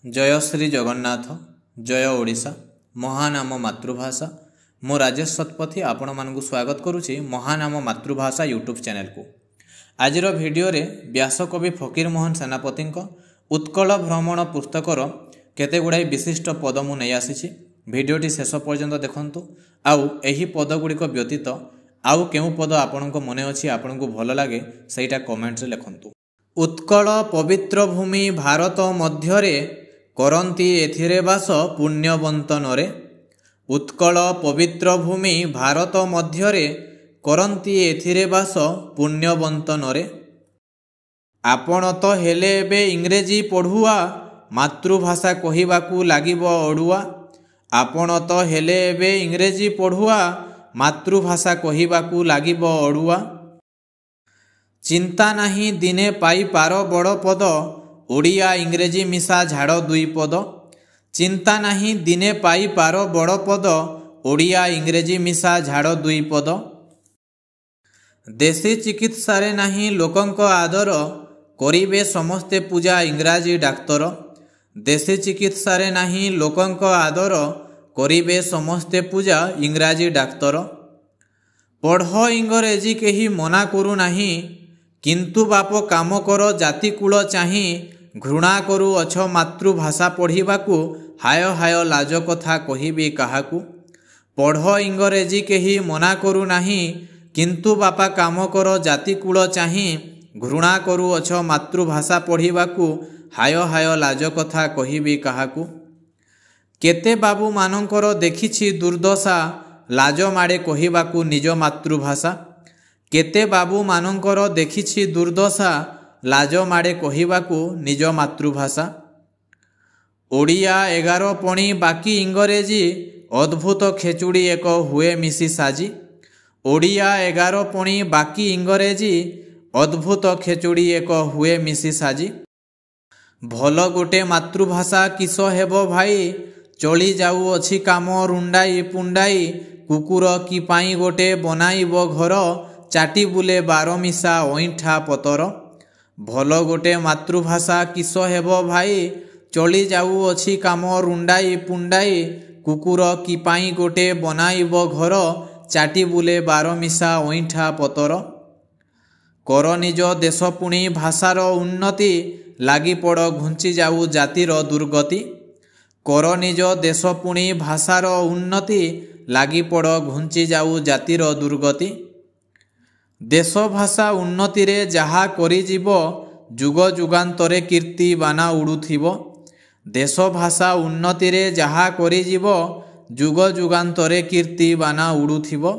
जय श्री जगन्नाथ जय ओडिशा महान आम मातृभाषा मो राजेश शतपथी आपण मानकु स्वागत करुछि महान आम मातृभाषा यूट्यूब चैनल को। आजिर वीडियो रे व्यासकवि फकीरमोहन सेनापति उत्कल भ्रमण पुस्तकर केते गुड़ाई विशिष्ट पद मु नहीं आसी। भिडियोटी शेष पर्यंत देखंतु। आउ एही पद गुड़िक व्यतीत आउ केउ पद आपणको मने अछि आपणको भल लागे सेटा कमेंट रे लिखंतु। उत्कल पवित्र भूमि भारत मध्यरे करंती एथिरे बास पुण्यवंतनरे। उत्कल पवित्र भूमि भारत मध्यरे करंती एथिरे बास पुण्यवंतनरे। आपण तो हेले एबे इंग्रेजी पढ़ुआ मातृभाषा कहिबाकू लागिबो अडुआ। आपण तो हेले एबे इंग्रेजी पढ़ुआ मातृभाषा कहिबाकू लागिबो अडुआ। चिंता नाही दिने पाई पार बड़ पद ओडिया इंग्रेजी मिसा झाड़ दुई पद। चिंता नाही दिने पाई पार बड़ पद ओडिया इंग्रेजी मिसा झाड़ दुई पद। देशी चिकित्सा रे नाही लोकंक आदर करिबे समस्ते पूजा इंग्राजी डाक्तर। देशी चिकित्सा रे नाही लोकंक आदर करिबे समस्ते पूजा इंग्राजी डाक्तर। पढ़ इंग्रेजी केही मना करू नाही किंतु बाप काम कर जाति कूल चाही। घृणा करू अछ मातृभाषा पढ़िबाकू हाय हाय लाज कथा कहिबी काहाकू। पढ़ इंग्रेजी केही मना करू नाही किंतु बापा काम कर जाति कूल चाही। घृणा करू अछ मातृभाषा पढ़िबाकू हाय हाय लाज कथा कहिबी काहाकू। केते बाबू मानकर देखिछि दुर्दशा लाज माड़े कहिबाकू निज मातृभाषा। केते बाबू मानकर देखिछि दुर्दशा लाज माड़े कहिबाकू निज मातृभाषा। ओडिया 11 पणी बाकी इंग्रेजी अद्भुत खेचुड़ी एक हुए मिसी साजी। ओडिया 11 पणी बाकी इंग्रेजी अद्भुत खेचुड़ी एक हुए मिसी साजी। भल गोटे मातृभाषा किस हेबो भाई चली जाऊ अछि काम रुंडाई पुंडाई। कुकुर की पाई गोटे बनाइबो घर चाटी बुले 12 मिसा ओइठा पतर। भल गोटे मातृभाषा किस हेबो भाई चली जाऊ अछि काम रुंडाई पुंडाई। कुकुर की पाई गोटे बनाइबो घर चाटी बुले 12 मिसा ओइठा पतर। कर निज देश पुणी भाषार उन्नति लागी पड़ घुंची जाऊ जातिर दुर्गति। कर निज देश पुणी भाषार उन्नति लागी पड़ घुंची जाऊ जातिर दुर्गति। देश भाषा उन्नति रे जहा करी जीवो जुग जुगांतरे कीर्ति बाना उड़ुथिबो। देश भाषा उन्नति रे जहा करी जीवो जुग जुगांतरे कीर्ति बाना उड़ुथिबो।